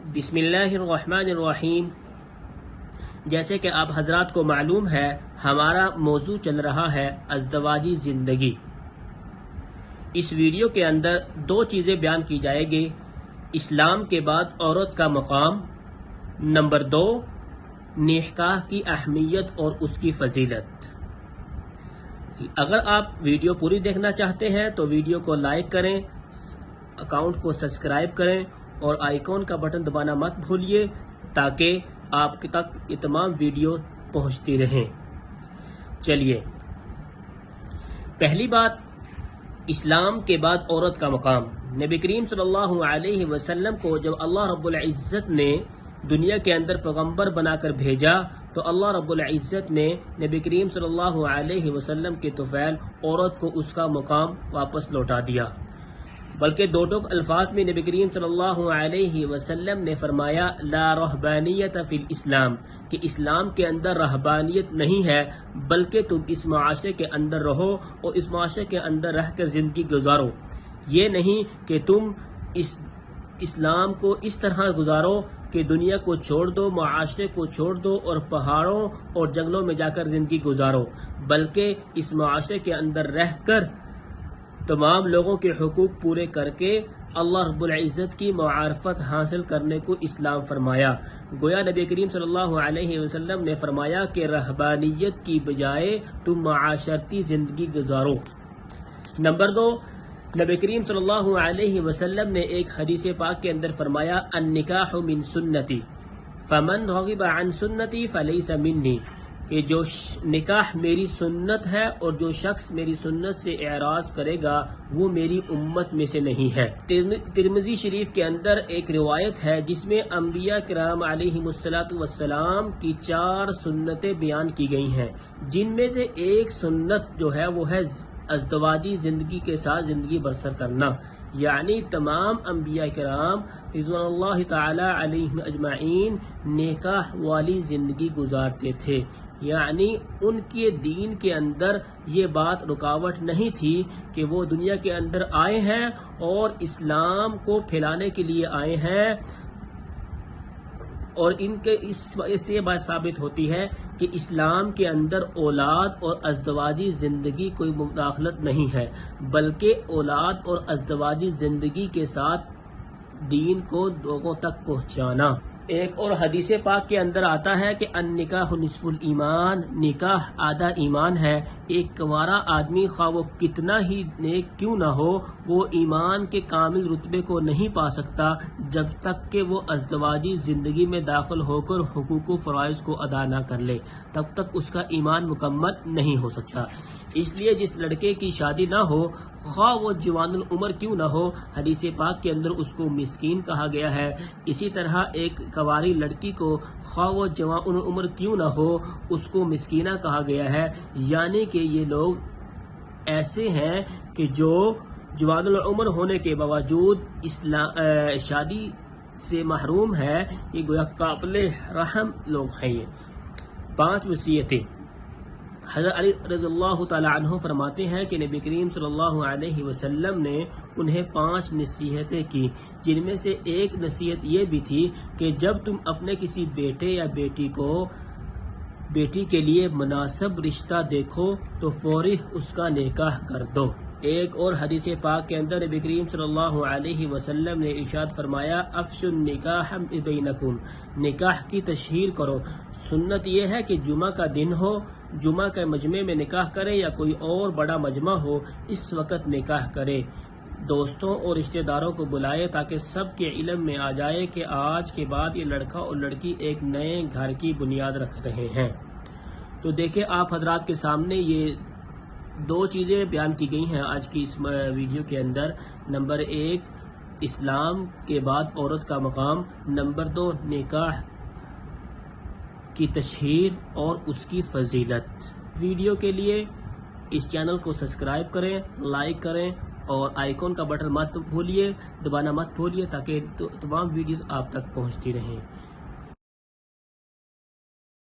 بسم اللہ الرحمن الرحیم۔ جیسے کہ آپ حضرات کو معلوم ہے، ہمارا موضوع چل رہا ہے ازدواجی زندگی۔ اس ویڈیو کے اندر دو چیزیں بیان کی جائے گی: اسلام کے بعد عورت کا مقام، نمبر 2 نکاح کی اہمیت اور اس کی فضیلت۔ اگر آپ ویڈیو پوری دیکھنا چاہتے ہیں تو ویڈیو کو لائک کریں، اکاؤنٹ کو سبسکرائب کریں اور آئیکن کا بٹن دبانا مت بھولیے تاکہ آپ تک یہ تمام ویڈیو پہنچتی رہیں۔ چلیے، پہلی بات، اسلام کے بعد عورت کا مقام۔ نبی کریم صلی اللہ علیہ وسلم کو جب اللہ رب العزت نے دنیا کے اندر پیغمبر بنا کر بھیجا تو اللہ رب العزت نے نبی کریم صلی اللہ علیہ وسلم کے طفیل عورت کو اس کا مقام واپس لوٹا دیا، بلکہ دو الفاظ میں نبی کریم صلی اللہ علیہ وسلم نے فرمایا لا رہبانیت فی الاسلام، کہ اسلام کے اندر رہبانیت نہیں ہے، بلکہ تم اس معاشرے کے اندر رہو اور اس معاشرے کے اندر رہ کر زندگی گزارو۔ یہ نہیں کہ تم اسلام کو اس طرح گزارو کہ دنیا کو چھوڑ دو، معاشرے کو چھوڑ دو اور پہاڑوں اور جنگلوں میں جا کر زندگی گزارو، بلکہ اس معاشرے کے اندر رہ کر تمام لوگوں کے حقوق پورے کر کے اللہ رب العزت کی معرفت حاصل کرنے کو اسلام فرمایا۔ گویا نبی کریم صلی اللہ علیہ وسلم نے فرمایا کہ رہبانیت کی بجائے تم معاشرتی زندگی گزارو۔ نمبر 2، نبی کریم صلی اللہ علیہ وسلم نے ایک حدیث پاک کے اندر فرمایا النکاح من سنتی فمن رغب عن سنتی فلیس منی، کہ جو نکاح میری سنت ہے اور جو شخص میری سنت سے اعراض کرے گا وہ میری امت میں سے نہیں ہے۔ ترمذی شریف کے اندر ایک روایت ہے جس میں انبیاء کرام علیہم السلام کی 4 سنتیں بیان کی گئی ہیں، جن میں سے ایک سنت جو ہے وہ ہے ازدواجی زندگی کے ساتھ زندگی بسر کرنا، یعنی تمام انبیاء کرام رضوان اللہ تعالی علیہم اجمعین نکاح والی زندگی گزارتے تھے، یعنی ان کے دین کے اندر یہ بات رکاوٹ نہیں تھی کہ وہ دنیا کے اندر آئے ہیں اور اسلام کو پھیلانے کے لیے آئے ہیں، اور ان کے اس سے یہ بات ثابت ہوتی ہے کہ اسلام کے اندر اولاد اور ازدواجی زندگی کوئی مداخلت نہیں ہے، بلکہ اولاد اور ازدواجی زندگی کے ساتھ دین کو لوگوں تک پہنچانا۔ ایک اور حدیث پاک کے اندر آتا ہے کہ النکاح نصف الایمان، نکاح آدھا ایمان ہے۔ ایک کنوارا آدمی خواہ وہ کتنا ہی نیک کیوں نہ ہو، وہ ایمان کے کامل رتبے کو نہیں پا سکتا جب تک کہ وہ ازدواجی زندگی میں داخل ہو کر حقوق و فرائض کو ادا نہ کر لے، تب تک اس کا ایمان مکمل نہیں ہو سکتا۔ اس لیے جس لڑکے کی شادی نہ ہو، خواہ وہ جوان العمر کیوں نہ ہو، حدیث پاک کے اندر اس کو مسکین کہا گیا ہے۔ اسی طرح ایک کنواری لڑکی کو خواہ وہ جوان العمر کیوں نہ ہو، اس کو مسکینہ کہا گیا ہے، یعنی کہ یہ لوگ ایسے ہیں کہ جو جوان العمر ہونے کے باوجود شادی سے محروم ہے، یہ گویا قابل رحم لوگ ہیں۔ یہ 5 وصیتیں۔ حضرت علی رضی اللہ تعالی عنہ فرماتے ہیں کہ نبی کریم صلی اللہ علیہ وسلم نے انہیں 5 نصیحتیں کی، جن میں سے ایک نصیحت یہ بھی تھی کہ جب تم اپنے کسی بیٹے یا بیٹی کے لیے مناسب رشتہ دیکھو تو فوری اس کا نکاح کر دو۔ ایک اور حدیث پاک کے اندر نبی کریم صلی اللہ علیہ وسلم نے ارشاد فرمایا افشوا النکاح بینکم، نکاح کی تشہیر کرو۔ سنت یہ ہے کہ جمعہ کا دن ہو، جمعہ کے مجمع میں نکاح کرے یا کوئی اور بڑا مجمع ہو، اس وقت نکاح کرے، دوستوں اور رشتہ داروں کو بلائے تاکہ سب کے علم میں آ جائے کہ آج کے بعد یہ لڑکا اور لڑکی ایک نئے گھر کی بنیاد رکھ رہے ہیں۔ تو دیکھیں آپ حضرات کے سامنے یہ 2 چیزیں بیان کی گئی ہیں آج کی اس ویڈیو کے اندر۔ نمبر 1 اسلام کے بعد عورت کا مقام، نمبر 2 نکاح کی تشہیر اور اس کی فضیلت۔ ویڈیو کے لیے اس چینل کو سبسکرائب کریں، لائک کریں اور آئیکن کا بٹن مت بھولیے، دبانا مت بھولیے تاکہ تمام ویڈیوز آپ تک پہنچتی رہیں۔